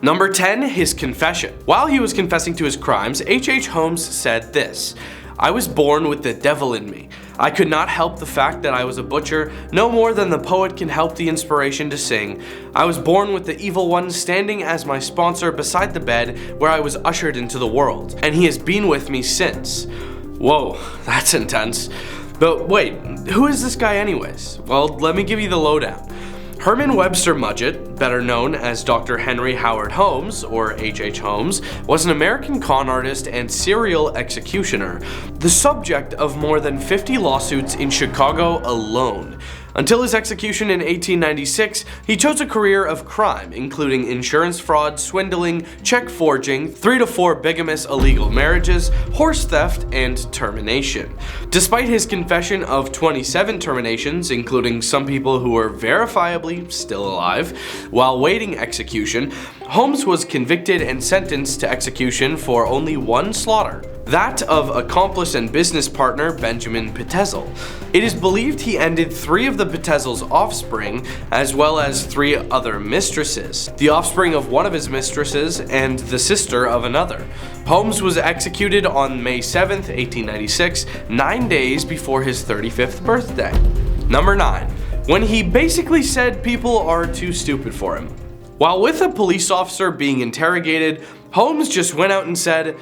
Number 10. His confession. While he was confessing to his crimes, H.H. Holmes said this: "I was born with the devil in me. I could not help the fact that I was a butcher, no more than the poet can help the inspiration to sing. I was born with the evil one standing as my sponsor beside the bed where I was ushered into the world, and he has been with me since." Whoa, that's intense. But wait, who is this guy anyways? Well, let me give you the lowdown. Herman Webster Mudgett, better known as Dr. Henry Howard Holmes, or H.H. Holmes, was an American con artist and serial executioner, the subject of more than 50 lawsuits in Chicago alone. Until his execution in 1896, he chose a career of crime, including insurance fraud, swindling, check forging, 3 to 4 bigamous illegal marriages, horse theft, and termination. Despite his confession of 27 terminations, including some people who were verifiably still alive, while waiting execution, Holmes was convicted and sentenced to execution for only one slaughter, that of accomplice and business partner Benjamin Petezel. It is believed he ended 3 of the Petezels' offspring, as well as 3 other mistresses, the offspring of one of his mistresses and the sister of another. Holmes was executed on May 7th, 1896, 9 days before his 35th birthday. Number 9. When he basically said people are too stupid for him. While with a police officer being interrogated, Holmes just went out and said,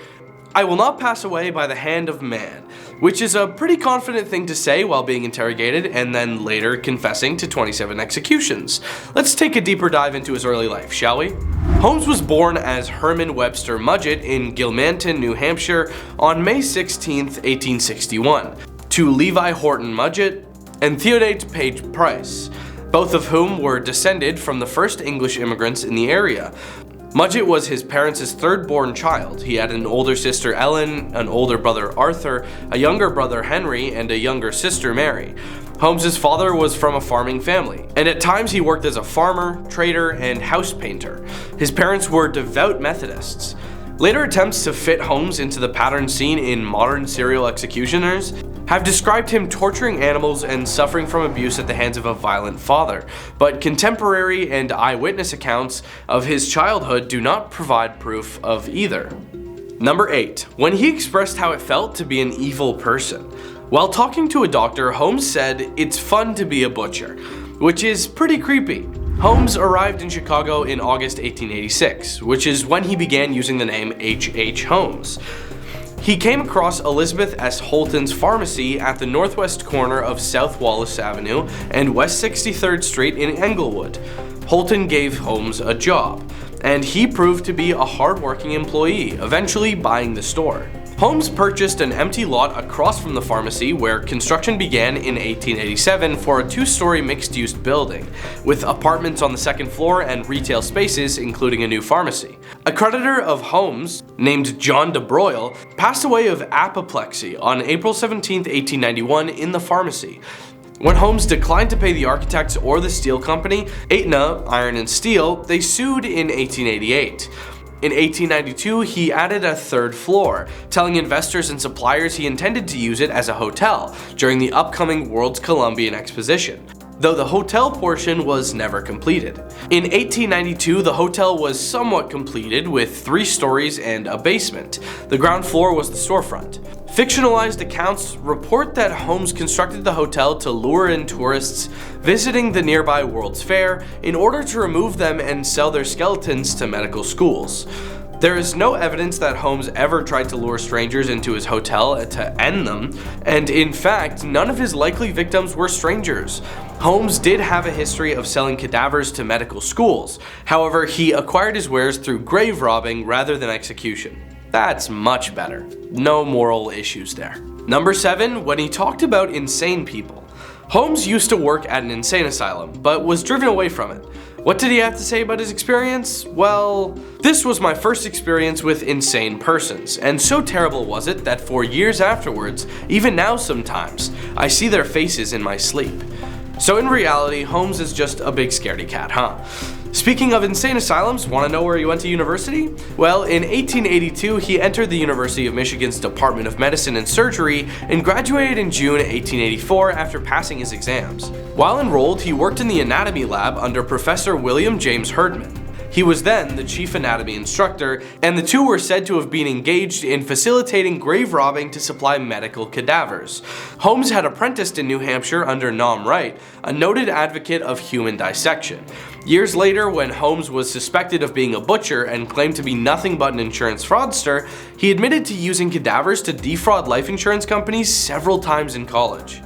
"I will not pass away by the hand of man," which is a pretty confident thing to say while being interrogated and then later confessing to 27 executions. Let's take a deeper dive into his early life, shall we? Holmes was born as Herman Webster Mudgett in Gilmanton, New Hampshire on May 16, 1861, to Levi Horton Mudgett and Theodate Page Price, both of whom were descended from the first English immigrants in the area. Mudgett was his parents' third-born child. He had an older sister Ellen, an older brother Arthur, a younger brother Henry, and a younger sister Mary. Holmes' father was from a farming family, and at times he worked as a farmer, trader, and house painter. His parents were devout Methodists. Later attempts to fit Holmes into the pattern seen in modern serial executioners have described him torturing animals and suffering from abuse at the hands of a violent father, but contemporary and eyewitness accounts of his childhood do not provide proof of either. Number 8. When he expressed how it felt to be an evil person. While talking to a doctor, Holmes said, "It's fun to be a butcher," which is pretty creepy. Holmes arrived in Chicago in August 1886, which is when he began using the name H.H. Holmes. He came across Elizabeth S. Holton's pharmacy at the northwest corner of South Wallace Avenue and West 63rd Street in Englewood. Holton gave Holmes a job, and he proved to be a hard-working employee, eventually buying the store. Holmes purchased an empty lot across from the pharmacy where construction began in 1887 for a 2-story mixed-use building, with apartments on the second floor and retail spaces including a new pharmacy. A creditor of Holmes, named John DeBroyle, passed away of apoplexy on April 17, 1891 in the pharmacy. When Holmes declined to pay the architects or the steel company, Aetna Iron and Steel, they sued in 1888. In 1892, he added a 3rd floor, telling investors and suppliers he intended to use it as a hotel during the upcoming World's Columbian Exposition, though the hotel portion was never completed. In 1892, the hotel was somewhat completed with 3 stories and a basement. The ground floor was the storefront. Fictionalized accounts report that Holmes constructed the hotel to lure in tourists visiting the nearby World's Fair in order to remove them and sell their skeletons to medical schools. There is no evidence that Holmes ever tried to lure strangers into his hotel to end them, and in fact, none of his likely victims were strangers. Holmes did have a history of selling cadavers to medical schools. However, he acquired his wares through grave robbing rather than execution. That's much better. No moral issues there. Number 7. When he talked about insane people. Holmes used to work at an insane asylum, but was driven away from it. What did he have to say about his experience? Well, this was my first experience with insane persons, and so terrible was it that for years afterwards, even now sometimes, I see their faces in my sleep. So in reality, Holmes is just a big scaredy cat, huh? Speaking of insane asylums, want to know where he went to university? Well, in 1882, he entered the University of Michigan's Department of Medicine and Surgery and graduated in June 1884 after passing his exams. While enrolled, he worked in the anatomy lab under Professor William James Herdman. He was then the chief anatomy instructor, and the two were said to have been engaged in facilitating grave robbing to supply medical cadavers. Holmes had apprenticed in New Hampshire under Nom Wright, a noted advocate of human dissection. Years later, when Holmes was suspected of being a butcher and claimed to be nothing but an insurance fraudster, he admitted to using cadavers to defraud life insurance companies several times in college.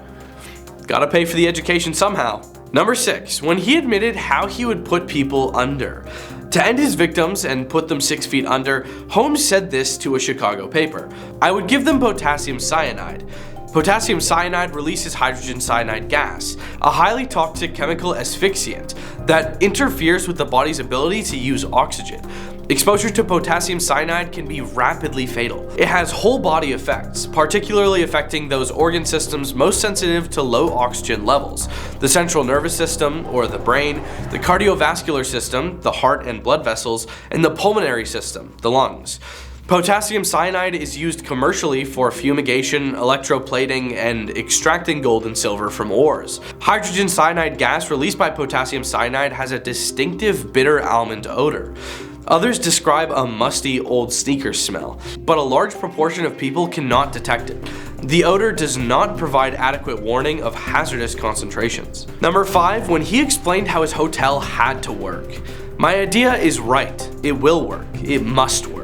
Gotta pay for the education somehow. Number 6. When he admitted how he would put people under. To end his victims and put them 6 feet under, Holmes said this to a Chicago paper: "I would give them potassium cyanide. Potassium cyanide releases hydrogen cyanide gas, a highly toxic chemical asphyxiant that interferes with the body's ability to use oxygen. Exposure to potassium cyanide can be rapidly fatal. It has whole body effects, particularly affecting those organ systems most sensitive to low oxygen levels: the central nervous system, or the brain, the cardiovascular system, the heart and blood vessels, and the pulmonary system, the lungs. Potassium cyanide is used commercially for fumigation, electroplating, and extracting gold and silver from ores. Hydrogen cyanide gas released by potassium cyanide has a distinctive bitter almond odor. Others describe a musty old sneaker smell, but a large proportion of people cannot detect it. The odor does not provide adequate warning of hazardous concentrations." Number 5. When he explained how his hotel had to work. "My idea is right. It will work. It must work."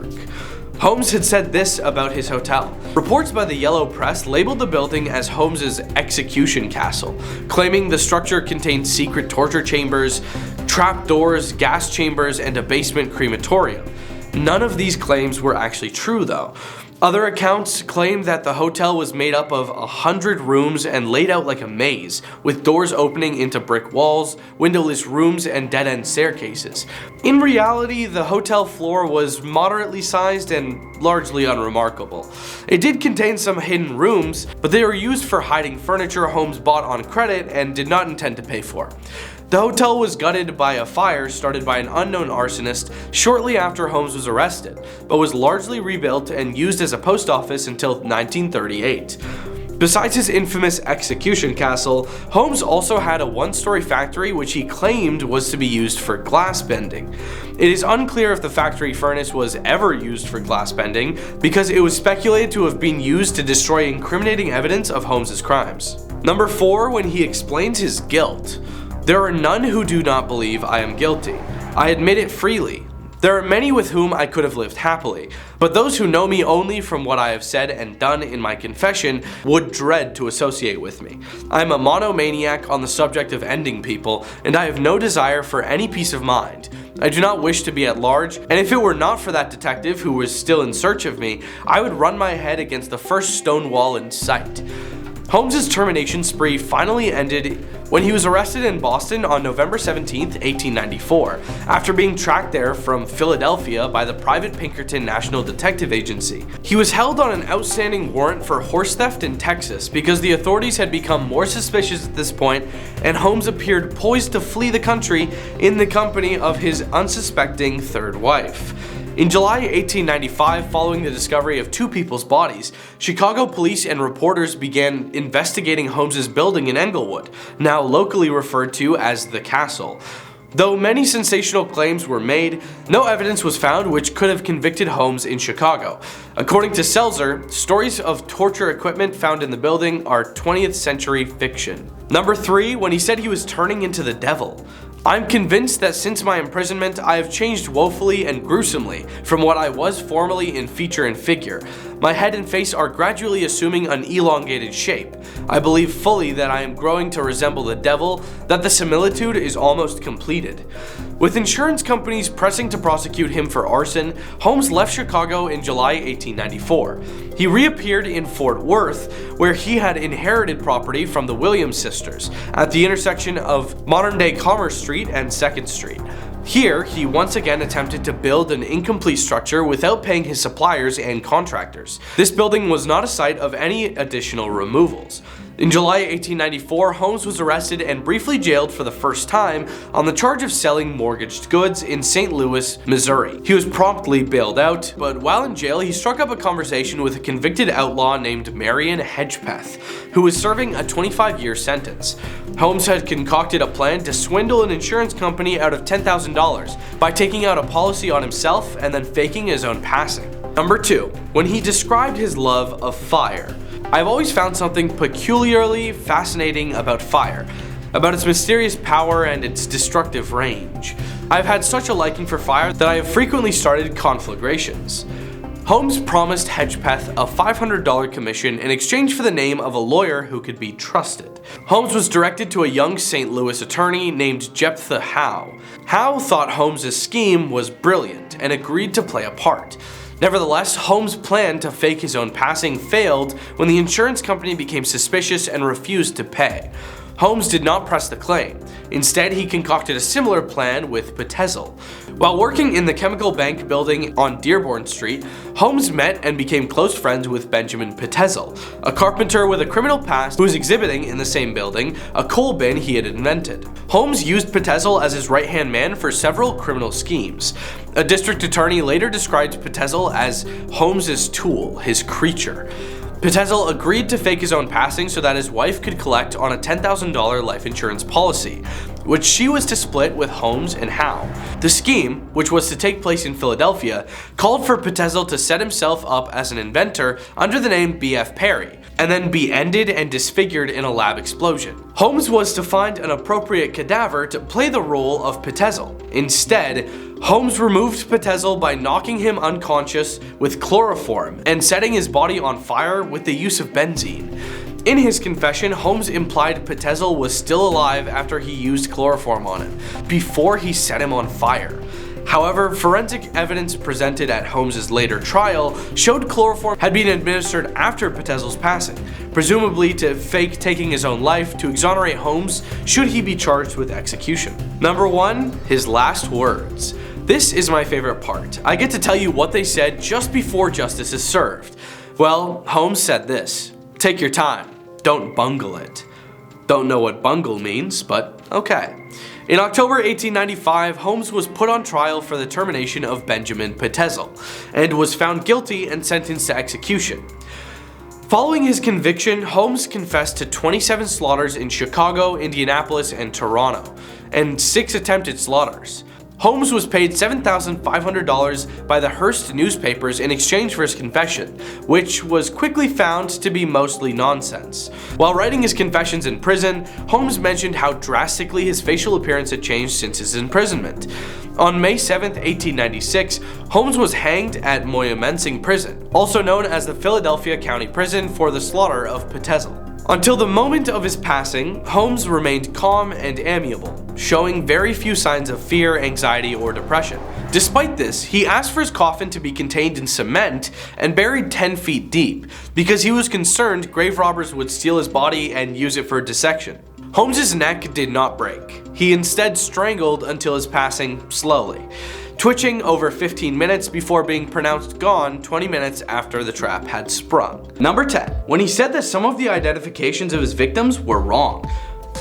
Holmes had said this about his hotel. Reports by the Yellow Press labeled the building as Holmes's execution castle, claiming the structure contained secret torture chambers, trapdoors, gas chambers, and a basement crematorium. None of these claims were actually true, though. Other accounts claim that the hotel was made up of 100 rooms and laid out like a maze, with doors opening into brick walls, windowless rooms, and dead-end staircases. In reality, the hotel floor was moderately sized and largely unremarkable. It did contain some hidden rooms, but they were used for hiding furniture Holmes bought on credit and did not intend to pay for. The hotel was gutted by a fire started by an unknown arsonist shortly after Holmes was arrested, but was largely rebuilt and used as a post office until 1938. Besides his infamous execution castle, Holmes also had a one-story factory which he claimed was to be used for glass bending. It is unclear if the factory furnace was ever used for glass bending, because it was speculated to have been used to destroy incriminating evidence of Holmes's crimes. Number 4. When he explains his guilt. "There are none who do not believe I am guilty. I admit it freely. There are many with whom I could have lived happily, but those who know me only from what I have said and done in my confession would dread to associate with me. I am a monomaniac on the subject of ending people, and I have no desire for any peace of mind. I do not wish to be at large, and if it were not for that detective who was still in search of me, I would run my head against the first stone wall in sight." Holmes's termination spree finally ended when he was arrested in Boston on November 17, 1894, after being tracked there from Philadelphia by the private Pinkerton National Detective Agency. He was held on an outstanding warrant for horse theft in Texas because the authorities had become more suspicious at this point, and Holmes appeared poised to flee the country in the company of his unsuspecting third wife. In July 1895, following the discovery of two people's bodies, Chicago police and reporters began investigating Holmes's building in Englewood, now locally referred to as the Castle. Though many sensational claims were made, no evidence was found which could have convicted Holmes in Chicago. According to Seltzer, stories of torture equipment found in the building are 20th century fiction. Number 3. When he said he was turning into the devil. "I'm convinced that since my imprisonment, I have changed woefully and gruesomely from what I was formerly in feature and figure. My head and face are gradually assuming an elongated shape. I believe fully that I am growing to resemble the devil, that the similitude is almost completed." With insurance companies pressing to prosecute him for arson, Holmes left Chicago in July 1894. He reappeared in Fort Worth, where he had inherited property from the Williams sisters, at the intersection of modern-day Commerce Street and 2nd Street. Here, he once again attempted to build an incomplete structure without paying his suppliers and contractors. This building was not a site of any additional removals. In July 1894, Holmes was arrested and briefly jailed for the first time on the charge of selling mortgaged goods in St. Louis, Missouri. He was promptly bailed out, but while in jail he struck up a conversation with a convicted outlaw named Marion Hedgepeth, who was serving a 25-year sentence. Holmes had concocted a plan to swindle an insurance company out of $10,000 by taking out a policy on himself and then faking his own passing. Number 2. When he described his love of fire. I've always found something peculiarly fascinating about fire, about its mysterious power and its destructive range. I've had such a liking for fire that I have frequently started conflagrations. Holmes promised Hedgepeth a $500 commission in exchange for the name of a lawyer who could be trusted. Holmes was directed to a young St. Louis attorney named Jephthah Howe. Howe thought Holmes' scheme was brilliant and agreed to play a part. Nevertheless, Holmes' plan to fake his own passing failed when the insurance company became suspicious and refused to pay. Holmes did not press the claim. Instead, he concocted a similar plan with Potassium. While working in the chemical bank building on Dearborn Street, Holmes met and became close friends with Benjamin Potassium, a carpenter with a criminal past who was exhibiting in the same building a coal bin he had invented. Holmes used Potassium as his right-hand man for several criminal schemes. A district attorney later described Potassium as Holmes' tool, his creature. Potassium agreed to fake his own passing so that his wife could collect on a $10,000 life insurance policy, which she was to split with Holmes and Howe. The scheme, which was to take place in Philadelphia, called for Potassium to set himself up as an inventor under the name B.F. Perry, and then be ended and disfigured in a lab explosion. Holmes was to find an appropriate cadaver to play the role of Potassium. Instead, Holmes removed Potassium by knocking him unconscious with chloroform and setting his body on fire with the use of benzene. In his confession, Holmes implied Potassium was still alive after he used chloroform on him, before he set him on fire. However, forensic evidence presented at Holmes' later trial showed chloroform had been administered after Potassium's passing, presumably to fake taking his own life to exonerate Holmes should he be charged with execution. Number 1. His last words. This is my favorite part. I get to tell you what they said just before justice is served. Well, Holmes said this: "Take your time. Don't bungle it." Don't know what bungle means, but okay. In October 1895, Holmes was put on trial for the termination of Benjamin Potassium and was found guilty and sentenced to execution. Following his conviction, Holmes confessed to 27 slaughters in Chicago, Indianapolis, and Toronto, and 6 attempted slaughters. Holmes was paid $7,500 by the Hearst newspapers in exchange for his confession, which was quickly found to be mostly nonsense. While writing his confessions in prison, Holmes mentioned how drastically his facial appearance had changed since his imprisonment. On May 7, 1896, Holmes was hanged at Moyamensing Prison, also known as the Philadelphia County Prison for the slaughter of Potassium. Until the moment of his passing, Holmes remained calm and amiable, showing very few signs of fear, anxiety, or depression. Despite this, he asked for his coffin to be contained in cement and buried 10 feet deep, because he was concerned grave robbers would steal his body and use it for dissection. Holmes' neck did not break. He instead strangled until his passing slowly, twitching over 15 minutes before being pronounced gone 20 minutes after the trap had sprung. Number 10. When he said that some of the identifications of his victims were wrong.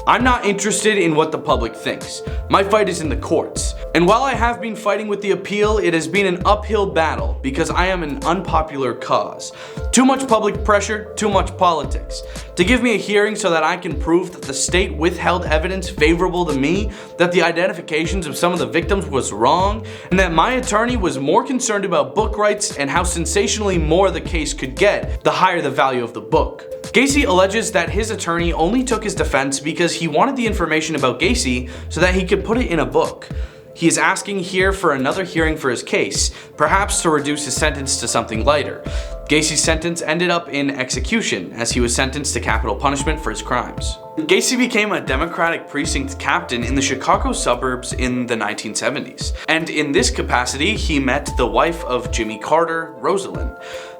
I'm not interested in what the public thinks. My fight is in the courts. And while I have been fighting with the appeal, it has been an uphill battle because I am an unpopular cause. Too much public pressure, too much politics. To give me a hearing so that I can prove that the state withheld evidence favorable to me, that the identifications of some of the victims was wrong, and that my attorney was more concerned about book rights and how sensationally more the case could get, the higher the value of the book. Gacy alleges that his attorney only took his defense because he wanted the information about Gacy so that he could put it in a book. He is asking here for another hearing for his case, perhaps to reduce his sentence to something lighter. Gacy's sentence ended up in execution, as he was sentenced to capital punishment for his crimes. Gacy became a Democratic precinct captain in the Chicago suburbs in the 1970s, and in this capacity he met the wife of Jimmy Carter, Rosalind.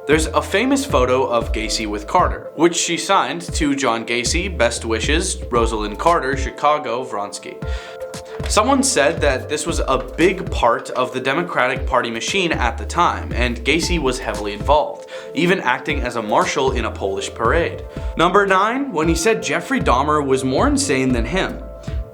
There's a famous photo of Gacy with Carter, which she signed to John Gacy, best wishes, Rosalind Carter, Chicago, Vronsky. Someone said that this was a big part of the Democratic Party machine at the time, and Gacy was heavily involved, even acting as a marshal in a Polish parade. Number 9, when he said Jeffrey Dahmer was more insane than him.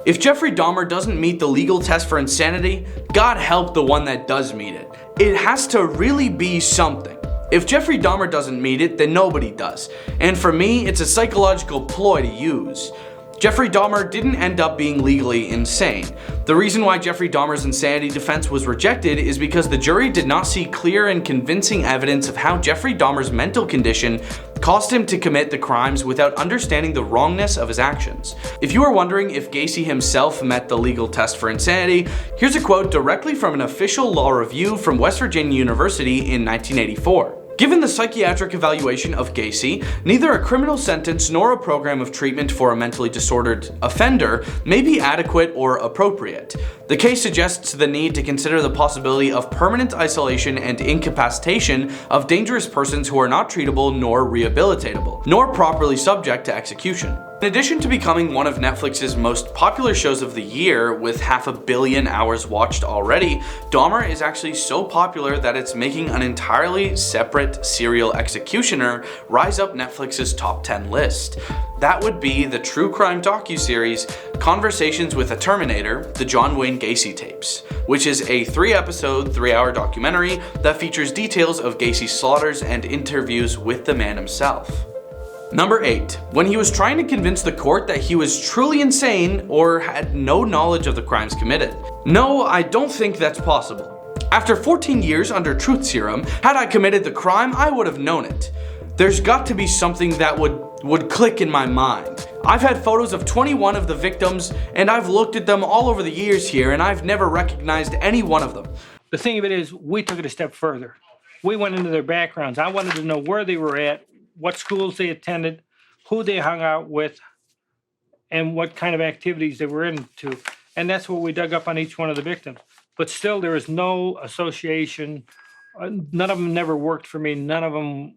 If Jeffrey Dahmer doesn't meet the legal test for insanity, God help the one that does meet it. It has to really be something. If Jeffrey Dahmer doesn't meet it, then nobody does. And for me, it's a psychological ploy to use. Jeffrey Dahmer didn't end up being legally insane. The reason why Jeffrey Dahmer's insanity defense was rejected is because the jury did not see clear and convincing evidence of how Jeffrey Dahmer's mental condition caused him to commit the crimes without understanding the wrongness of his actions. If you are wondering if Gacy himself met the legal test for insanity, here's a quote directly from an official law review from West Virginia University in 1984. Given the psychiatric evaluation of Gacy, neither a criminal sentence nor a program of treatment for a mentally disordered offender may be adequate or appropriate. The case suggests the need to consider the possibility of permanent isolation and incapacitation of dangerous persons who are not treatable nor rehabilitatable, nor properly subject to execution. In addition to becoming one of Netflix's most popular shows of the year with 500 million hours watched already, Dahmer is actually so popular that it's making an entirely separate serial executioner rise up Netflix's top 10 list. That would be the true crime docuseries Conversations with a Terminator, the John Wayne Gacy tapes, which is a 3-episode, 3-hour documentary that features details of Gacy's slaughters and interviews with the man himself. Number 8, when he was trying to convince the court that he was truly insane or had no knowledge of the crimes committed. No, I don't think that's possible. After 14 years under truth serum, had I committed the crime, I would have known it. There's got to be something that would click in my mind. I've had photos of 21 of the victims, and I've looked at them all over the years here, and I've never recognized any one of them. The thing of it is, we took it a step further. We went into their backgrounds. I wanted to know where they were at, what schools they attended, who they hung out with, and what kind of activities they were into. And that's what we dug up on each one of the victims. But still, there is no association. None of them never worked for me. None of them,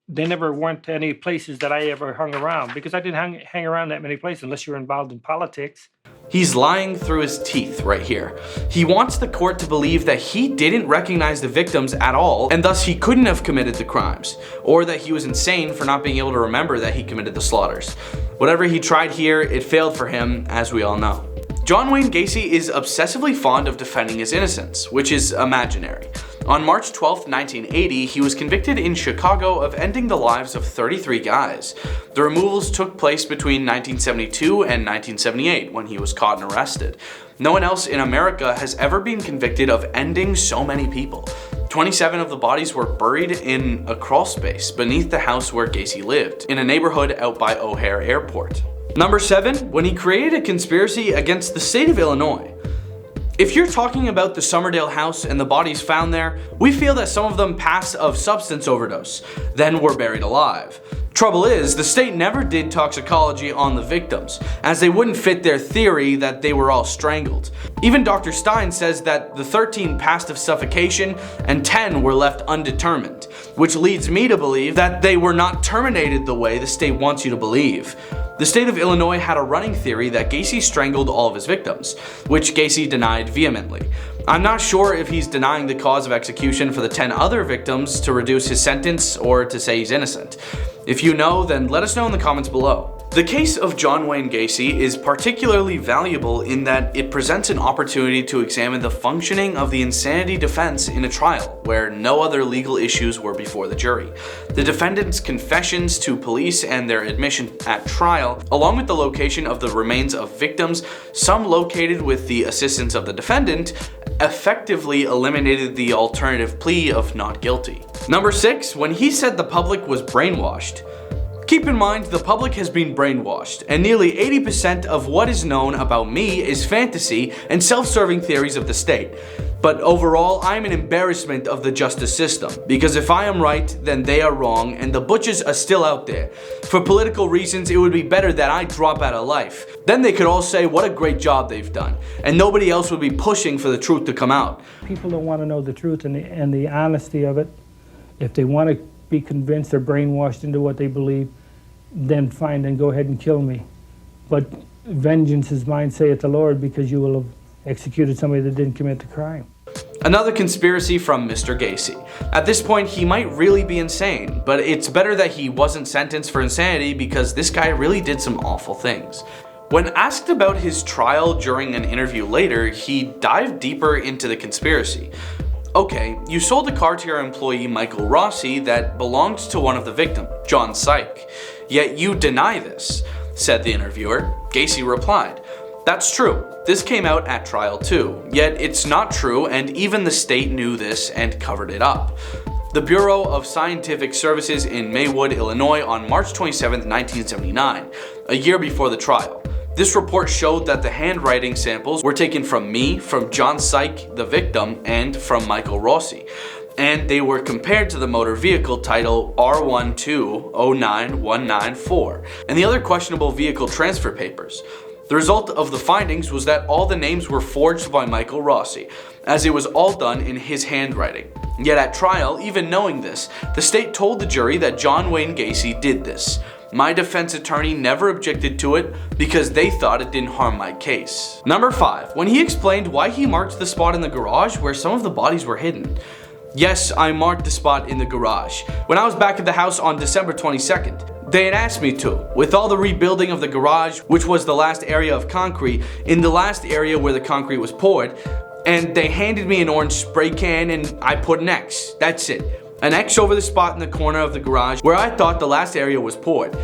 they never went to any places that I ever hung around, because I didn't hang around that many places unless you're involved in politics. He's lying through his teeth right here. He wants the court to believe that he didn't recognize the victims at all, and thus he couldn't have committed the crimes, or that he was insane for not being able to remember that he committed the slaughters. Whatever he tried here, it failed for him, as we all know. John Wayne Gacy is obsessively fond of defending his innocence, which is imaginary. On March 12, 1980, he was convicted in Chicago of ending the lives of 33 guys. The removals took place between 1972 and 1978, when he was caught and arrested. No one else in America has ever been convicted of ending so many people. 27 of the bodies were buried in a crawl space beneath the house where Gacy lived, in a neighborhood out by O'Hare Airport. Number 7, when he created a conspiracy against the state of Illinois. If you're talking about the Summerdale house and the bodies found there, we feel that some of them passed of substance overdose, then were buried alive. Trouble is, the state never did toxicology on the victims, as they wouldn't fit their theory that they were all strangled. Even Dr. Stein says that the 13 passed of suffocation and 10 were left undetermined, which leads me to believe that they were not terminated the way the state wants you to believe. The state of Illinois had a running theory that Gacy strangled all of his victims, which Gacy denied vehemently. I'm not sure if he's denying the cause of execution for the 10 other victims to reduce his sentence or to say he's innocent. If you know, then let us know in the comments below. The case of John Wayne Gacy is particularly valuable in that it presents an opportunity to examine the functioning of the insanity defense in a trial where no other legal issues were before the jury. The defendant's confessions to police and their admission at trial, along with the location of the remains of victims, some located with the assistance of the defendant, effectively eliminated the alternative plea of not guilty. Number 6, when he said the public was brainwashed. Keep in mind, the public has been brainwashed, and nearly 80% of what is known about me is fantasy and self-serving theories of the state. But overall, I'm an embarrassment of the justice system, because if I am right, then they are wrong, and the butchers are still out there. For political reasons, it would be better that I drop out of life. Then they could all say what a great job they've done, and nobody else would be pushing for the truth to come out. People don't want to know the truth and the honesty of it. If they want to be convinced or brainwashed into what they believe, then fine, then go ahead and kill me. but vengeance is mine, saith the Lord, because you will have executed somebody that didn't commit the crime. Another conspiracy from Mr. Gacy. At this point, he might really be insane, but it's better that he wasn't sentenced for insanity because this guy really did some awful things. When asked about his trial during an interview later, he dived deeper into the conspiracy. Okay, you sold a car to your employee Michael Rossi that belonged to one of the victims, John Syke. Yet you deny this, said the interviewer. Gacy replied, "That's true. This came out at trial too. Yet it's not true, and even the state knew this and covered it up." The Bureau of Scientific Services in Maywood, Illinois on March 27, 1979, a year before the trial. This report showed that the handwriting samples were taken from me, from John Syke, the victim, and from Michael Rossi, and they were compared to the motor vehicle title R1209194 and the other questionable vehicle transfer papers. The result of the findings was that all the names were forged by Michael Rossi, as it was all done in his handwriting. Yet at trial, even knowing this, the state told the jury that John Wayne Gacy did this. My defense attorney never objected to it because they thought it didn't harm my case. Number 5. When he explained why he marked the spot in the garage where some of the bodies were hidden. Yes, I marked the spot in the garage. When I was back at the house on December 22nd, they had asked me to. With all the rebuilding of the garage, which was the last area of concrete, in the last area where the concrete was poured, and they handed me an orange spray can and I put an X. That's it. An X over the spot in the corner of the garage where I thought the last area was poured.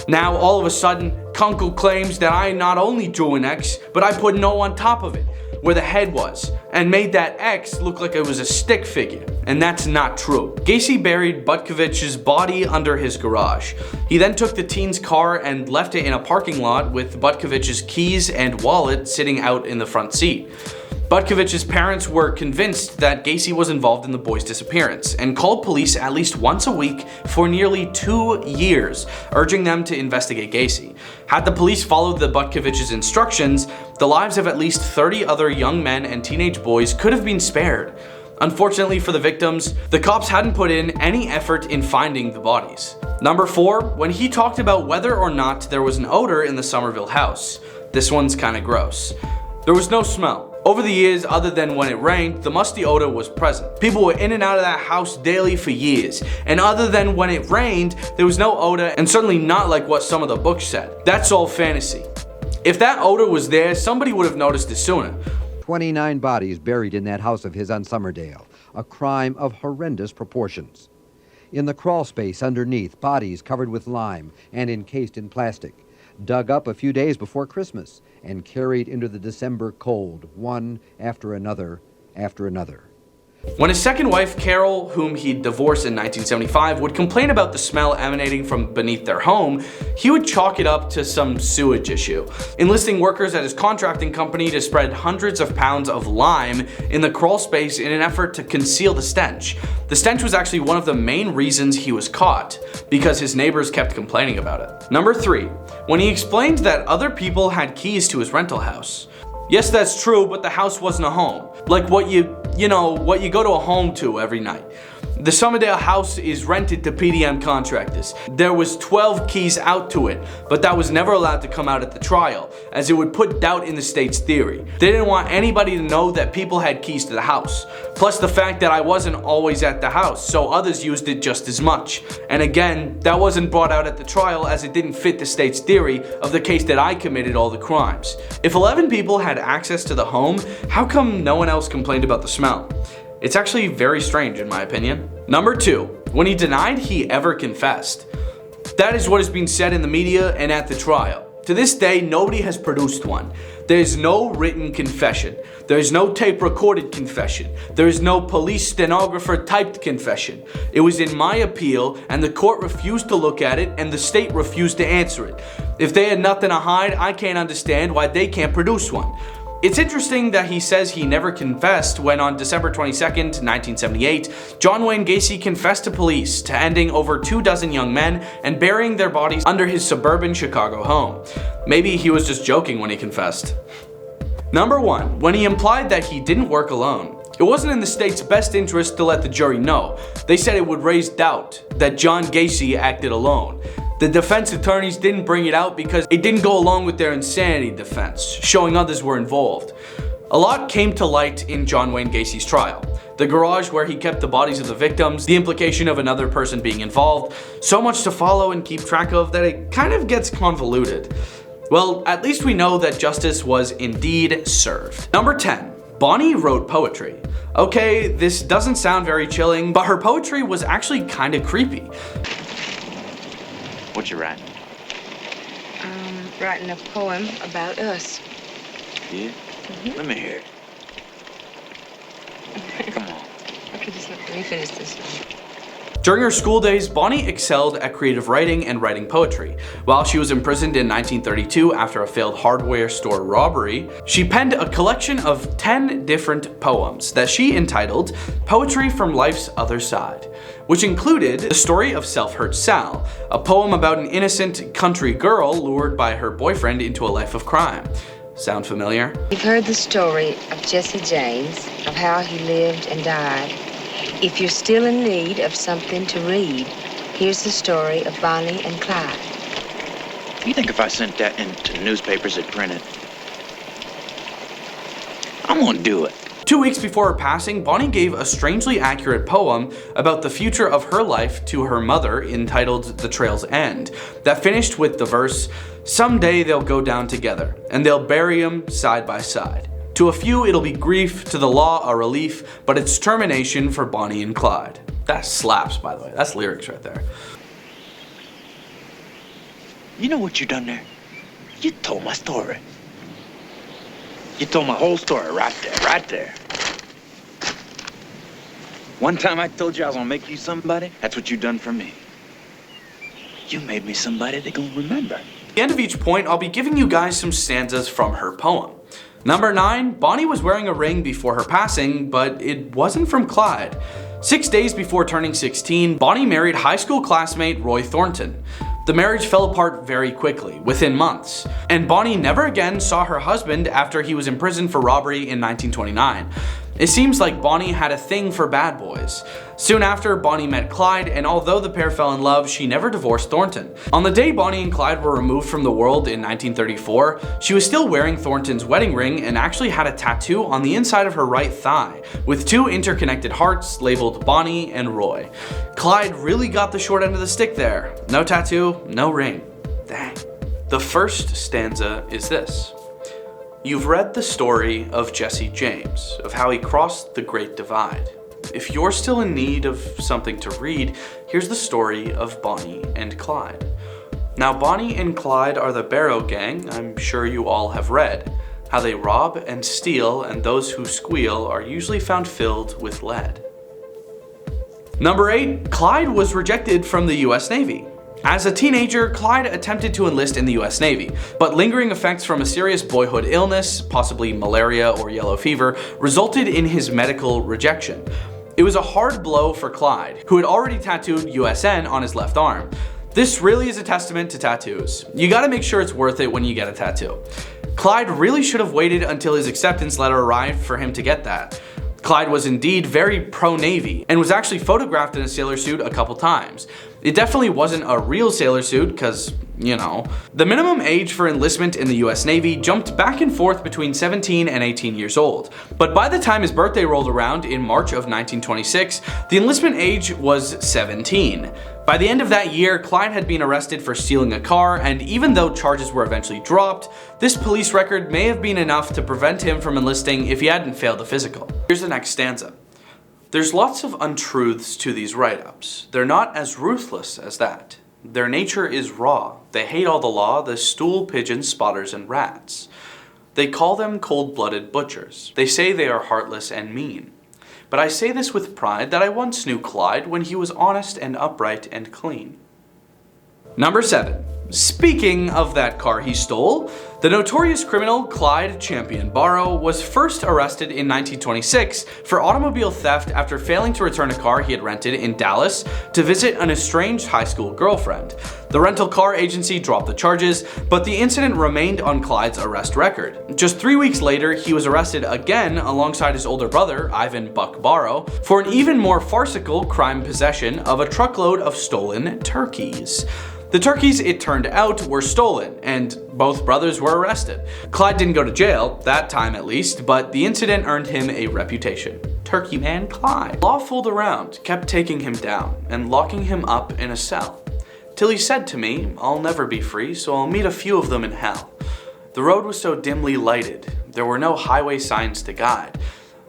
Now all of a sudden, Kunkel claims that I not only drew an X, but I put an O on top of it, where the head was, and made that X look like it was a stick figure, and that's not true. Gacy buried Butkovich's body under his garage. He then took the teen's car and left it in a parking lot with Butkovich's keys and wallet sitting out in the front seat. Butkovich's parents were convinced that Gacy was involved in the boy's disappearance and called police at least once a week for nearly 2 years, urging them to investigate Gacy. Had the police followed the Butkovich's instructions, the lives of at least 30 other young men and teenage boys could have been spared. Unfortunately for the victims, the cops hadn't put in any effort in finding the bodies. Number 4, when he talked about whether or not there was an odor in the Somerville house. This one's kinda gross. There was no smell. Over the years, other than when it rained, the musty odor was present. People were in and out of that house daily for years, and other than when it rained, there was no odor, and certainly not like what some of the books said. That's all fantasy. If that odor was there, somebody would have noticed it sooner. 29 bodies buried in that house of his on Summerdale, a crime of horrendous proportions. In the crawl space underneath, bodies covered with lime and encased in plastic, dug up a few days before Christmas and carried into the December cold, one after another after another. When his second wife, Carol, whom he divorced in 1975, would complain about the smell emanating from beneath their home, he would chalk it up to some sewage issue, enlisting workers at his contracting company to spread hundreds of pounds of lime in the crawl space in an effort to conceal the stench. The stench was actually one of the main reasons he was caught, because his neighbors kept complaining about it. Number 3, when he explained that other people had keys to his rental house. Yes, that's true, but the house wasn't a home. Like what you go to a home to every night. The Summerdale house is rented to PDM contractors. There was 12 keys out to it, but that was never allowed to come out at the trial, as it would put doubt in the state's theory. They didn't want anybody to know that people had keys to the house. Plus the fact that I wasn't always at the house, so others used it just as much. And again, that wasn't brought out at the trial as it didn't fit the state's theory of the case that I committed all the crimes. If 11 people had access to the home, how come no one else complained about the smell? It's actually very strange in my opinion. Number 2, when he denied he ever confessed. That is what has been said in the media and at the trial. To this day, nobody has produced one. There is no written confession. There is no tape recorded confession. There is no police stenographer typed confession. It was in my appeal and the court refused to look at it and the state refused to answer it. If they had nothing to hide, I can't understand why they can't produce one. It's interesting that he says he never confessed when on December 22nd, 1978, John Wayne Gacy confessed to police to ending over 24 young men and burying their bodies under his suburban Chicago home. Maybe he was just joking when he confessed. Number 1, when he implied that he didn't work alone. It wasn't in the state's best interest to let the jury know. They said it would raise doubt that John Gacy acted alone. The defense attorneys didn't bring it out because it didn't go along with their insanity defense, showing others were involved. A lot came to light in John Wayne Gacy's trial. The garage where he kept the bodies of the victims, the implication of another person being involved, so much to follow and keep track of that it kind of gets convoluted. Well, at least we know that justice was indeed served. Number 10. Bonnie wrote poetry. Okay, this doesn't sound very chilling, but her poetry was actually kinda creepy. What you writing? Writing a poem about us. Yeah? Let me hear it. Come on. Okay, just let me finish this one. During her school days, Bonnie excelled at creative writing and writing poetry. While she was imprisoned in 1932 after a failed hardware store robbery, she penned a collection of 10 different poems that she entitled Poetry from Life's Other Side, which included the story of Self-Hurt Sal, a poem about an innocent country girl lured by her boyfriend into a life of crime. Sound familiar? You've heard the story of Jesse James, of how he lived and died. If you're still in need of something to read, here's the story of Bonnie and Clyde. You think if I sent that into newspapers it'd print it? I'm gonna do it. 2 weeks before her passing, Bonnie gave a strangely accurate poem about the future of her life to her mother entitled The Trail's End, that finished with the verse, "Someday they'll go down together, and they'll bury 'em side by side. To a few it'll be grief, to the law a relief, but it's termination for Bonnie and Clyde." That slaps, by the way. That's lyrics right there. You know what you done there? You told my story. You told my whole story right there. One time I told you I was gonna make you somebody, that's what you done for me. You made me somebody they gonna remember. At the end of each point, I'll be giving you guys some stanzas from her poem. Number 9, Bonnie was wearing a ring before her passing, but it wasn't from Clyde. 6 days before turning 16, Bonnie married high school classmate Roy Thornton. The marriage fell apart very quickly, within months, and Bonnie never again saw her husband after he was imprisoned for robbery in 1929. It seems like Bonnie had a thing for bad boys. Soon after, Bonnie met Clyde, and although the pair fell in love, she never divorced Thornton. On the day Bonnie and Clyde were removed from the world in 1934, she was still wearing Thornton's wedding ring and actually had a tattoo on the inside of her right thigh, with 2 interconnected hearts labeled Bonnie and Roy. Clyde really got the short end of the stick there. No tattoo, no ring. Dang. The first stanza is this. You've read the story of Jesse James, of how he crossed the Great Divide. If you're still in need of something to read, here's the story of Bonnie and Clyde. Now, Bonnie and Clyde are the Barrow Gang I'm sure you all have read. How they rob and steal, and those who squeal are usually found filled with lead. Number 8, Clyde was rejected from the US Navy. As a teenager, Clyde attempted to enlist in the US Navy, but lingering effects from a serious boyhood illness, possibly malaria or yellow fever, resulted in his medical rejection. It was a hard blow for Clyde, who had already tattooed USN on his left arm. This really is a testament to tattoos. You gotta make sure it's worth it when you get a tattoo. Clyde really should have waited until his acceptance letter arrived for him to get that. Clyde was indeed very pro-Navy and was actually photographed in a sailor suit a couple times. It definitely wasn't a real sailor suit because, you know. The minimum age for enlistment in the US Navy jumped back and forth between 17 and 18 years old. But by the time his birthday rolled around in March of 1926, the enlistment age was 17. By the end of that year, Clyde had been arrested for stealing a car, and even though charges were eventually dropped, this police record may have been enough to prevent him from enlisting if he hadn't failed the physical. Here's the next stanza. There's lots of untruths to these write-ups. They're not as ruthless as that. Their nature is raw. They hate all the law, the stool pigeons, spotters, and rats. They call them cold-blooded butchers. They say they are heartless and mean. But I say this with pride that I once knew Clyde when he was honest and upright and clean. Number 7. Speaking of that car he stole, the notorious criminal Clyde Champion Barrow was first arrested in 1926 for automobile theft after failing to return a car he had rented in Dallas to visit an estranged high school girlfriend. The rental car agency dropped the charges, but the incident remained on Clyde's arrest record. Just 3 weeks later, he was arrested again alongside his older brother, Ivan Buck Barrow, for an even more farcical crime possession of a truckload of stolen turkeys. The turkeys, it turned out, were stolen, and both brothers were arrested. Clyde didn't go to jail, that time at least, but the incident earned him a reputation. Turkey Man Clyde. Law fooled around, kept taking him down, and locking him up in a cell. Till he said to me, "I'll never be free, so I'll meet a few of them in hell." The road was so dimly lighted, there were no highway signs to guide,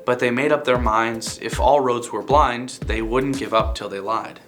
but they made up their minds, if all roads were blind, they wouldn't give up till they lied.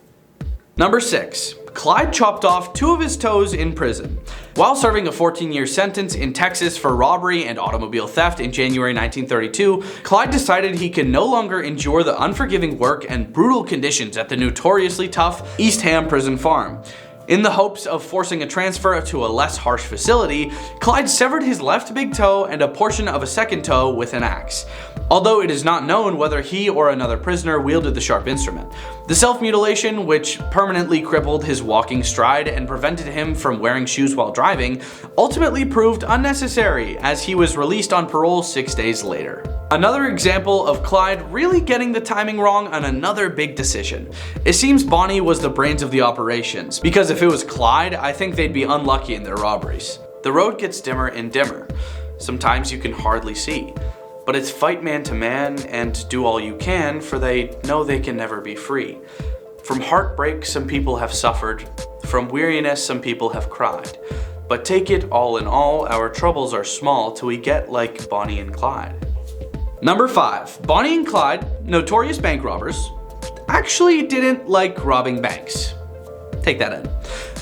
Number 6. Clyde chopped off 2 of his toes in prison. While serving a 14-year sentence in Texas for robbery and automobile theft in January 1932, Clyde decided he could no longer endure the unforgiving work and brutal conditions at the notoriously tough East Ham prison farm. In the hopes of forcing a transfer to a less harsh facility, Clyde severed his left big toe and a portion of a second toe with an axe, although it is not known whether he or another prisoner wielded the sharp instrument. The self-mutilation, which permanently crippled his walking stride and prevented him from wearing shoes while driving, ultimately proved unnecessary as he was released on parole 6 days later. Another example of Clyde really getting the timing wrong on another big decision. It seems Bonnie was the brains of the operations, because if it was Clyde, I think they'd be unlucky in their robberies. The road gets dimmer and dimmer. Sometimes you can hardly see. But it's fight man to man and do all you can, for they know they can never be free. From heartbreak, some people have suffered. From weariness, some people have cried. But take it all in all, our troubles are small till we get like Bonnie and Clyde. Number 5. Bonnie and Clyde, notorious bank robbers, actually didn't like robbing banks. Take that in.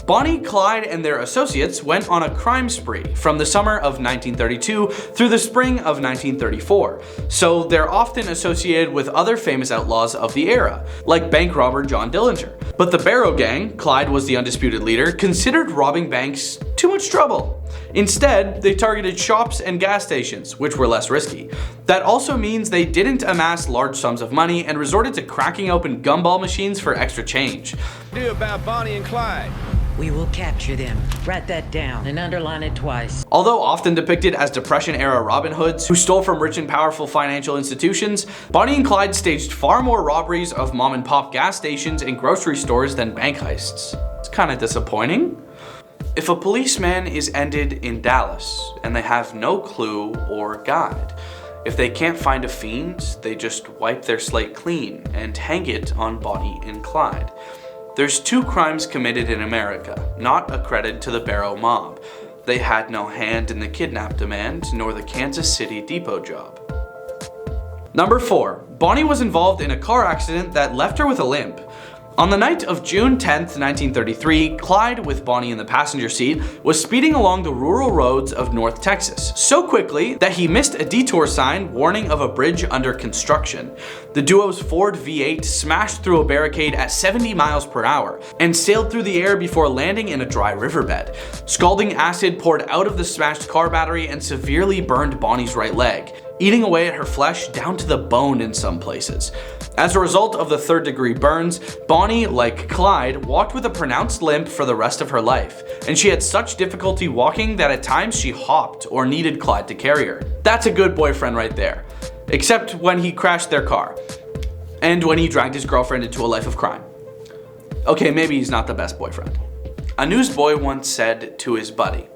Bonnie, Clyde, and their associates went on a crime spree from the summer of 1932 through the spring of 1934, so they're often associated with other famous outlaws of the era, like bank robber John Dillinger. But the Barrow Gang, Clyde was the undisputed leader, considered robbing banks too much trouble. Instead, they targeted shops and gas stations, which were less risky. That also means they didn't amass large sums of money and resorted to cracking open gumball machines for extra change. Do about Bonnie and Clyde. We will capture them. Write that down and underline it twice. Although often depicted as Depression-era Robin Hoods who stole from rich and powerful financial institutions, Bonnie and Clyde staged far more robberies of mom-and-pop gas stations and grocery stores than bank heists. It's kind of disappointing. If a policeman is ended in Dallas and they have no clue or guide, if they can't find a fiend, they just wipe their slate clean and hang it on Bonnie and Clyde. There's 2 crimes committed in America, not a credit to the Barrow mob. They had no hand in the kidnap demand, nor the Kansas City depot job. Number 4. Bonnie was involved in a car accident that left her with a limp. On the night of June 10th, 1933, Clyde, with Bonnie in the passenger seat, was speeding along the rural roads of North Texas so quickly that he missed a detour sign warning of a bridge under construction. The duo's Ford V8 smashed through a barricade at 70 miles per hour and sailed through the air before landing in a dry riverbed. Scalding acid poured out of the smashed car battery and severely burned Bonnie's right leg, eating away at her flesh down to the bone in some places. As a result of the 3rd-degree burns, Bonnie, like Clyde, walked with a pronounced limp for the rest of her life, and she had such difficulty walking that at times she hopped or needed Clyde to carry her. That's a good boyfriend right there. Except when he crashed their car, and when he dragged his girlfriend into a life of crime. Okay, maybe he's not the best boyfriend. A newsboy once said to his buddy,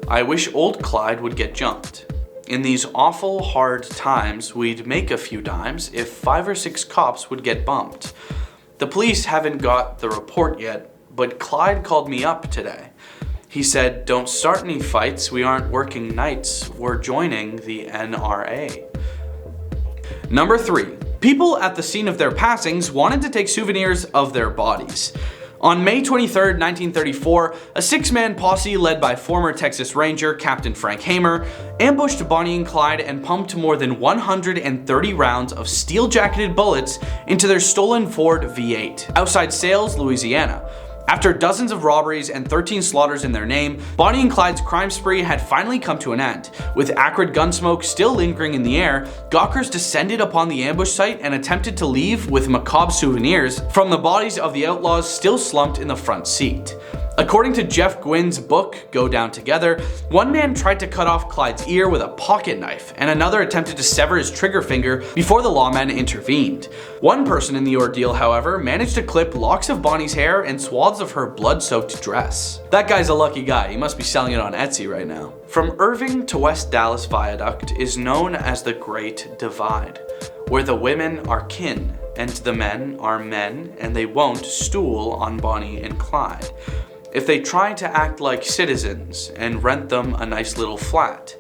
"I wish old Clyde would get jumped. In these awful hard times, we'd make a few dimes if 5 or 6 cops would get bumped. The police haven't got the report yet, but Clyde called me up today. He said, 'Don't start any fights, we aren't working nights, we're joining the NRA.'" Number 3. People at the scene of their passings wanted to take souvenirs of their bodies. On May 23, 1934, a 6-man posse led by former Texas Ranger Captain Frank Hamer ambushed Bonnie and Clyde and pumped more than 130 rounds of steel-jacketed bullets into their stolen Ford V8 outside Sales, Louisiana. After dozens of robberies and 13 slaughters in their name, Bonnie and Clyde's crime spree had finally come to an end. With acrid gun smoke still lingering in the air, gawkers descended upon the ambush site and attempted to leave with macabre souvenirs from the bodies of the outlaws still slumped in the front seat. According to Jeff Gwynn's book, Go Down Together, one man tried to cut off Clyde's ear with a pocket knife, and another attempted to sever his trigger finger before the lawmen intervened. One person in the ordeal, however, managed to clip locks of Bonnie's hair and swaths of her blood-soaked dress. That guy's a lucky guy. He must be selling it on Etsy right now. From Irving to West Dallas Viaduct is known as the Great Divide, where the women are kin and the men are men, and they won't stool on Bonnie and Clyde. If they try to act like citizens and rent them a nice little flat.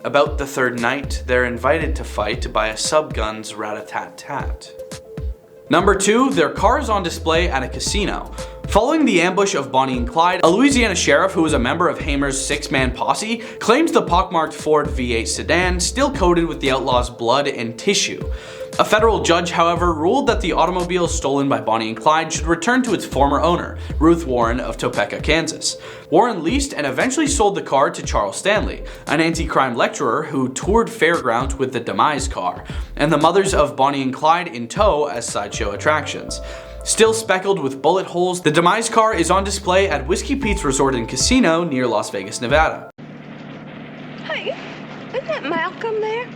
About the third night, they're invited to fight by a subgun's rat-a-tat-tat. Number 2, their car is on display at a casino. Following the ambush of Bonnie and Clyde, a Louisiana sheriff who was a member of Hamer's 6-man posse claimed the pockmarked Ford V8 sedan still coated with the outlaws' blood and tissue. A federal judge, however, ruled that the automobile stolen by Bonnie and Clyde should return to its former owner, Ruth Warren of Topeka, Kansas. Warren leased and eventually sold the car to Charles Stanley, an anti-crime lecturer who toured fairgrounds with the Demise car, and the mothers of Bonnie and Clyde in tow as sideshow attractions. Still speckled with bullet holes, the Demise car is on display at Whiskey Pete's Resort and Casino near Las Vegas, Nevada. Hey, isn't that Malcolm there?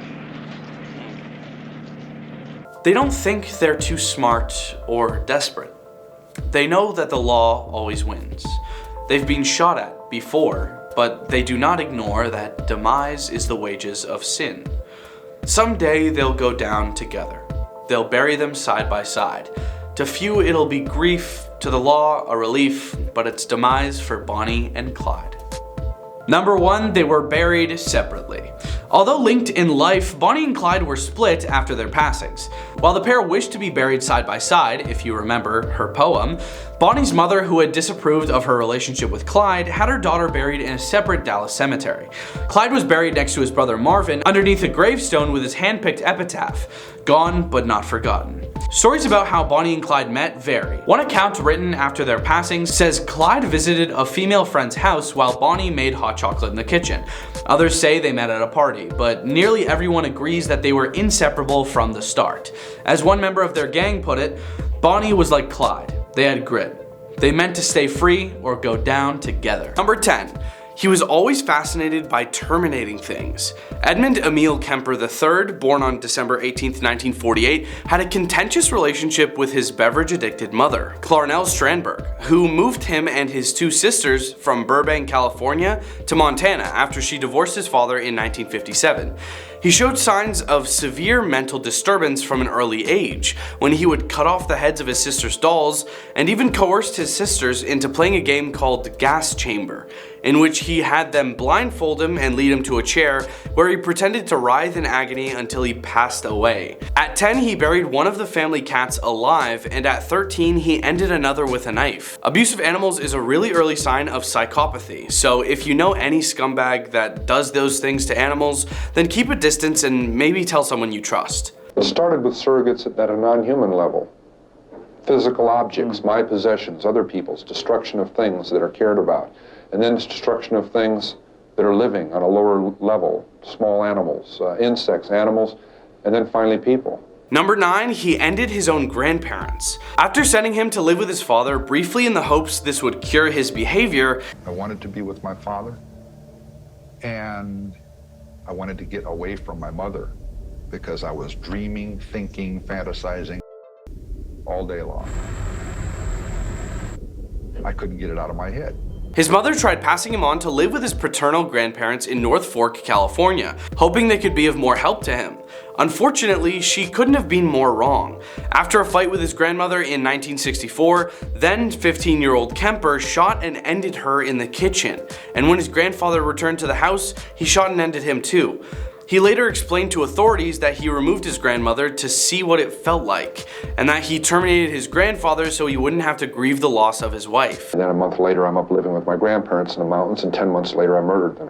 They don't think they're too smart or desperate. They know that the law always wins. They've been shot at before, but they do not ignore that demise is the wages of sin. Someday they'll go down together. They'll bury them side by side. To few it'll be grief, to the law a relief, but it's demise for Bonnie and Clyde. Number 1, they were buried separately. Although linked in life, Bonnie and Clyde were split after their passings. While the pair wished to be buried side by side, if you remember her poem, Bonnie's mother, who had disapproved of her relationship with Clyde, had her daughter buried in a separate Dallas cemetery. Clyde was buried next to his brother Marvin underneath a gravestone with his hand-picked epitaph, "Gone but not forgotten." Stories about how Bonnie and Clyde met vary. One account written after their passings says Clyde visited a female friend's house while Bonnie made hot chocolate in the kitchen. Others say they met at a party, but nearly everyone agrees that they were inseparable from the start. As one member of their gang put it, Bonnie was like Clyde. They had grit. They meant to stay free or go down together. Number 10. He was always fascinated by terminating things. Edmund Emil Kemper III, born on December 18, 1948, had a contentious relationship with his beverage-addicted mother, Clarnell Strandberg, who moved him and his 2 sisters from Burbank, California to Montana after she divorced his father in 1957. He showed signs of severe mental disturbance from an early age, when he would cut off the heads of his sisters' dolls and even coerced his sisters into playing a game called Gas Chamber, in which he had them blindfold him and lead him to a chair where he pretended to writhe in agony until he passed away. At 10, he buried one of the family cats alive, and at 13, he ended another with a knife. Abuse of animals is a really early sign of psychopathy, so if you know any scumbag that does those things to animals, then keep a distance and maybe tell someone you trust. It started with surrogates at a non-human level. Physical objects, my possessions, other people's, destruction of things that are cared about. And then destruction of things that are living on a lower level, small animals, insects, animals, and then finally people. Number 9, he ended his own grandparents. After sending him to live with his father, briefly in the hopes this would cure his behavior, I wanted to be with my father, and I wanted to get away from my mother because I was dreaming, thinking, fantasizing all day long. I couldn't get it out of my head. His mother tried passing him on to live with his paternal grandparents in North Fork, California, hoping they could be of more help to him. Unfortunately, she couldn't have been more wrong. After a fight with his grandmother in 1964, then 15-year-old Kemper shot and ended her in the kitchen, and when his grandfather returned to the house, he shot and ended him too. He later explained to authorities that he removed his grandmother to see what it felt like, and that he terminated his grandfather so he wouldn't have to grieve the loss of his wife. And then a month later, I'm up living with my grandparents in the mountains, and 10 months later, I murdered them.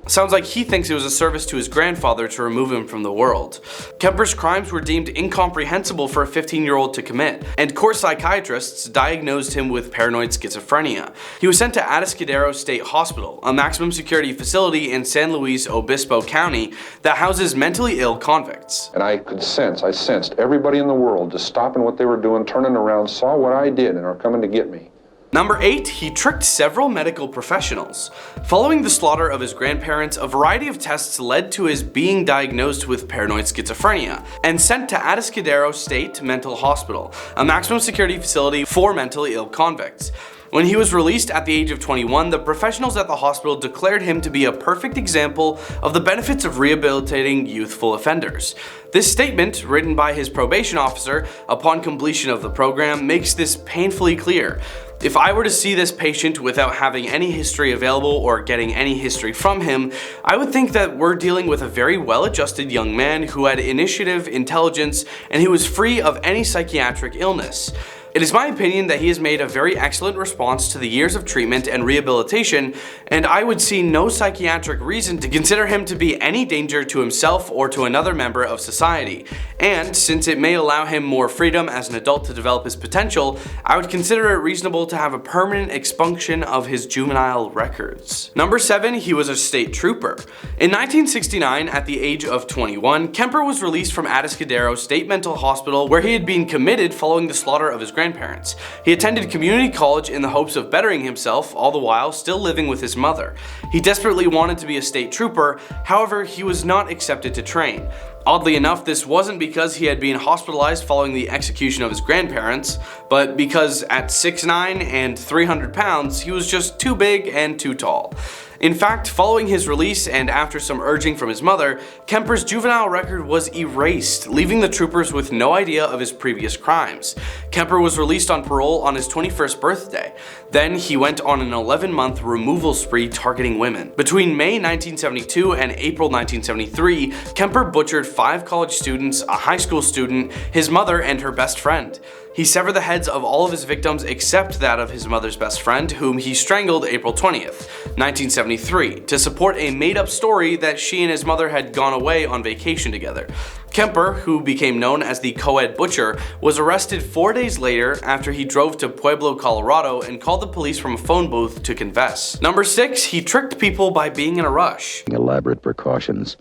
Sounds like he thinks it was a service to his grandfather to remove him from the world. Kemper's crimes were deemed incomprehensible for a 15-year-old to commit, and core psychiatrists diagnosed him with paranoid schizophrenia. He was sent to Atascadero State Hospital, a maximum security facility in San Luis Obispo County that houses mentally ill convicts. And I sensed everybody in the world just stopping what they were doing, turning around, saw what I did, and are coming to get me. Number 8, he tricked several medical professionals. Following the slaughter of his grandparents, a variety of tests led to his being diagnosed with paranoid schizophrenia and sent to Atascadero State Mental Hospital, a maximum security facility for mentally ill convicts. When he was released at the age of 21, the professionals at the hospital declared him to be a perfect example of the benefits of rehabilitating youthful offenders. This statement, written by his probation officer upon completion of the program, makes this painfully clear. If I were to see this patient without having any history available or getting any history from him, I would think that we're dealing with a very well-adjusted young man who had initiative, intelligence, and who was free of any psychiatric illness. It is my opinion that he has made a very excellent response to the years of treatment and rehabilitation, and I would see no psychiatric reason to consider him to be any danger to himself or to another member of society. And since it may allow him more freedom as an adult to develop his potential, I would consider it reasonable to have a permanent expunction of his juvenile records. Number 7, he was a state trooper. In 1969, at the age of 21, Kemper was released from Atascadero State Mental Hospital, where he had been committed following the slaughter of his grandparents. He attended community college in the hopes of bettering himself, all the while still living with his mother. He desperately wanted to be a state trooper, however, he was not accepted to train. Oddly enough, this wasn't because he had been hospitalized following the execution of his grandparents, but because at 6'9" and 300 pounds, he was just too big and too tall. In fact, following his release and after some urging from his mother, Kemper's juvenile record was erased, leaving the troopers with no idea of his previous crimes. Kemper was released on parole on his 21st birthday. Then he went on an 11-month removal spree targeting women. Between May 1972 and April 1973, Kemper butchered 5 college students, a high school student, his mother, and her best friend. He severed the heads of all of his victims except that of his mother's best friend, whom he strangled April 20th, 1973, to support a made-up story that she and his mother had gone away on vacation together. Kemper, who became known as the Co-Ed Butcher, was arrested 4 days later after he drove to Pueblo, Colorado and called the police from a phone booth to confess. Number 6, he tricked people by being in a rush. Elaborate precautions.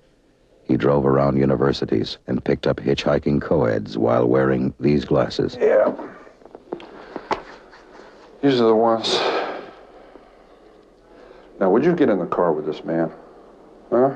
He drove around universities and picked up hitchhiking co-eds while wearing these glasses. Yeah. These are the ones. Now, would you get in the car with this man? Huh?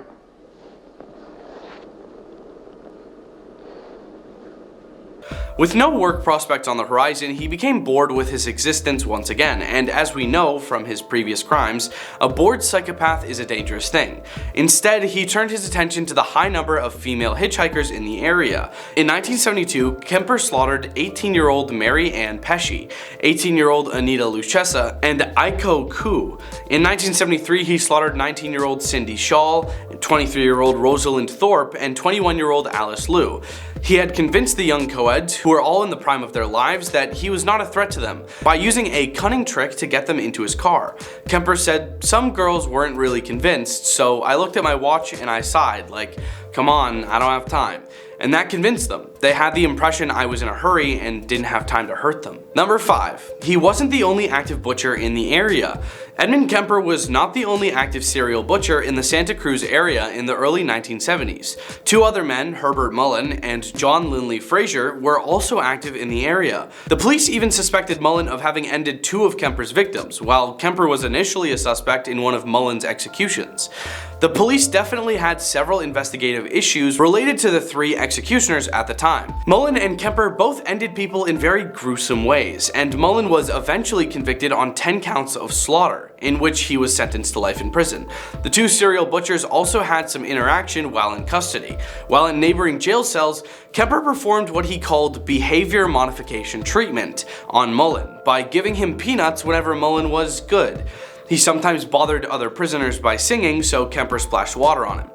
With no work prospects on the horizon, he became bored with his existence once again, and as we know from his previous crimes, a bored psychopath is a dangerous thing. Instead, he turned his attention to the high number of female hitchhikers in the area. In 1972, Kemper slaughtered 18-year-old Mary Ann Pesci, 18-year-old Anita Luchessa, and Aiko Koo. In 1973, he slaughtered 19-year-old Cindy Shaw, 23-year-old Rosalind Thorpe, and 21-year-old Alice Liu. He had convinced the young co-eds, who were all in the prime of their lives, that he was not a threat to them, by using a cunning trick to get them into his car. Kemper said, "Some girls weren't really convinced, so I looked at my watch and I sighed, like, come on, I don't have time." And that convinced them. They had the impression I was in a hurry and didn't have time to hurt them. Number 5. He wasn't the only active butcher in the area. Edmund Kemper was not the only active serial butcher in the Santa Cruz area in the early 1970s. 2 other men, Herbert Mullen and John Linley Frazier, were also active in the area. The police even suspected Mullen of having ended 2 of Kemper's victims, while Kemper was initially a suspect in one of Mullen's executions. The police definitely had several investigative issues related to the 3 executioners at the time. Mullen and Kemper both ended people in very gruesome ways, and Mullen was eventually convicted on 10 counts of slaughter, in which he was sentenced to life in prison. The 2 serial butchers also had some interaction while in custody. While in neighboring jail cells, Kemper performed what he called behavior modification treatment on Mullen by giving him peanuts whenever Mullen was good. He sometimes bothered other prisoners by singing, so Kemper splashed water on him.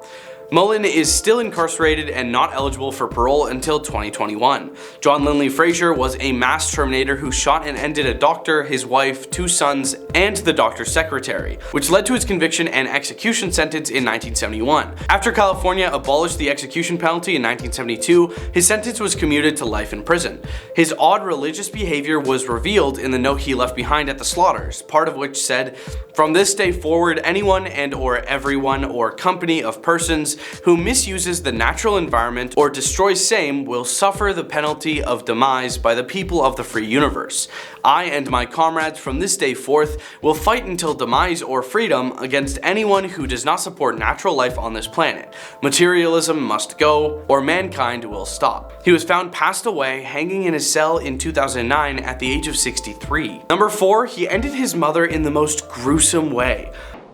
Mullen is still incarcerated and not eligible for parole until 2021. John Linley Frazier was a mass terminator who shot and ended a doctor, his wife, 2 sons, and the doctor's secretary, which led to his conviction and execution sentence in 1971. After California abolished the execution penalty in 1972, his sentence was commuted to life in prison. His odd religious behavior was revealed in the note he left behind at the slaughters, part of which said, "From this day forward, anyone and or everyone or company of persons who misuses the natural environment or destroys same will suffer the penalty of demise by the people of the free universe. I and my comrades from this day forth will fight until demise or freedom against anyone who does not support natural life on this planet. Materialism must go, or mankind will stop." He was found passed away hanging in his cell in 2009 at the age of 63. Number 4, he ended his mother in the most gruesome way.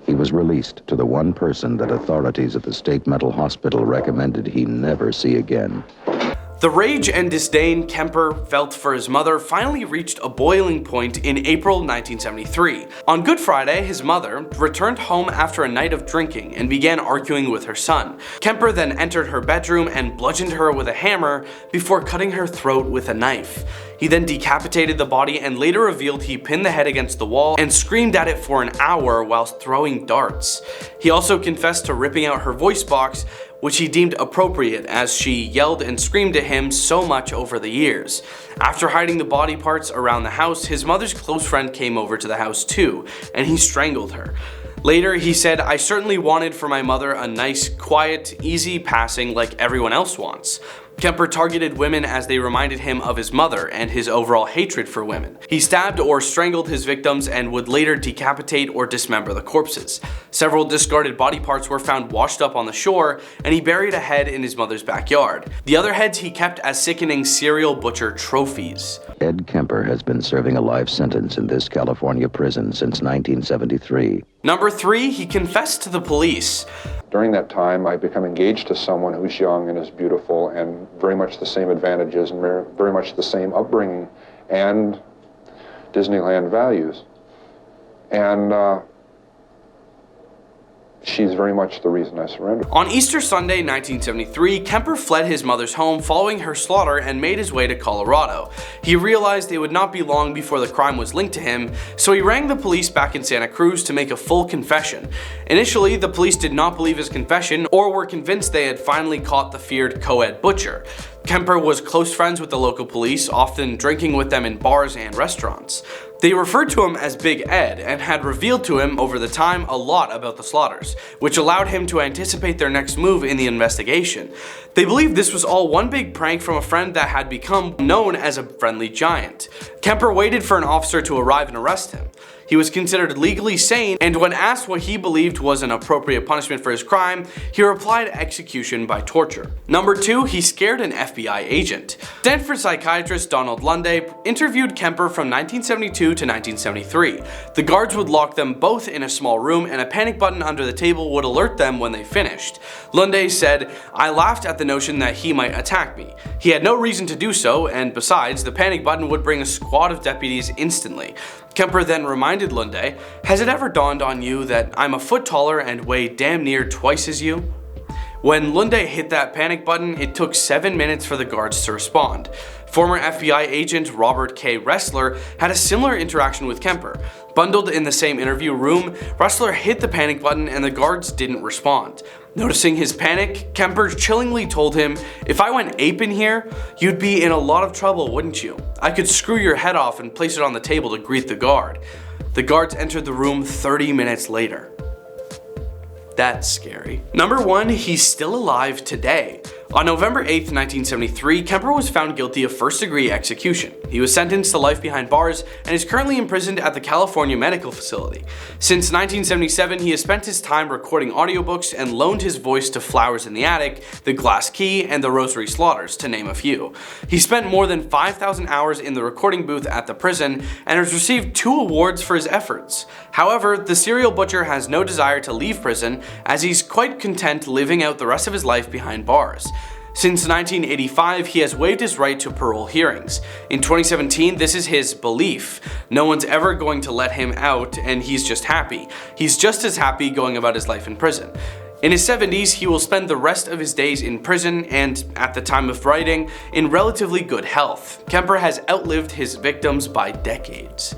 He was released to the one person that authorities at the state mental hospital recommended he never see again. The rage and disdain Kemper felt for his mother finally reached a boiling point in April 1973. On Good Friday, his mother returned home after a night of drinking and began arguing with her son. Kemper then entered her bedroom and bludgeoned her with a hammer before cutting her throat with a knife. He then decapitated the body and later revealed he pinned the head against the wall and screamed at it for an hour whilst throwing darts. He also confessed to ripping out her voice box, which he deemed appropriate as she yelled and screamed at him so much over the years. After hiding the body parts around the house, his mother's close friend came over to the house too, and he strangled her. Later, he said, "I certainly wanted for my mother a nice, quiet, easy passing like everyone else wants." Kemper targeted women as they reminded him of his mother and his overall hatred for women. He stabbed or strangled his victims and would later decapitate or dismember the corpses. Several discarded body parts were found washed up on the shore, and he buried a head in his mother's backyard. The other heads he kept as sickening serial butcher trophies. Ed Kemper has been serving a life sentence in this California prison since 1973. Number 3, he confessed to the police. During that time, I become engaged to someone who's young and is beautiful and very much the same advantages and very much the same upbringing and Disneyland values. And she's very much the reason I surrendered. On Easter Sunday 1973, Kemper fled his mother's home following her slaughter and made his way to Colorado. He realized it would not be long before the crime was linked to him, so he rang the police back in Santa Cruz to make a full confession. Initially, the police did not believe his confession or were convinced they had finally caught the feared co-ed butcher. Kemper was close friends with the local police, often drinking with them in bars and restaurants. They referred to him as Big Ed and had revealed to him over the time a lot about the slaughters, which allowed him to anticipate their next move in the investigation. They believed this was all one big prank from a friend that had become known as a friendly giant. Kemper waited for an officer to arrive and arrest him. He was considered legally sane, and when asked what he believed was an appropriate punishment for his crime, he replied execution by torture. Number 2, he scared an FBI agent. Stanford psychiatrist Donald Lunde interviewed Kemper from 1972 to 1973. The guards would lock them both in a small room, and a panic button under the table would alert them when they finished. Lunde said, "I laughed at the notion that he might attack me. He had no reason to do so, and besides, the panic button would bring a squad of deputies instantly." Kemper then reminded Lunde, "Has it ever dawned on you that I'm a foot taller and weigh damn near twice as you?" When Lunde hit that panic button, it took 7 minutes for the guards to respond. Former FBI agent Robert K. Ressler had a similar interaction with Kemper. Bundled in the same interview room, Ressler hit the panic button and the guards didn't respond. Noticing his panic, Kemper chillingly told him, "If I went ape in here, you'd be in a lot of trouble, wouldn't you? I could screw your head off and place it on the table to greet the guard." The guards entered the room 30 minutes later. That's scary. Number 1, he's still alive today. On November 8, 1973, Kemper was found guilty of first-degree execution. He was sentenced to life behind bars and is currently imprisoned at the California Medical Facility. Since 1977, he has spent his time recording audiobooks and loaned his voice to Flowers in the Attic, The Glass Key, and The Rosary Slaughters, to name a few. He spent more than 5,000 hours in the recording booth at the prison and has received 2 awards for his efforts. However, the serial butcher has no desire to leave prison, as he's quite content living out the rest of his life behind bars. Since 1985, he has waived his right to parole hearings. In 2017, this is his belief. No one's ever going to let him out, and he's just happy. He's just as happy going about his life in prison. In his 70s, he will spend the rest of his days in prison and, at the time of writing, in relatively good health. Kemper has outlived his victims by decades.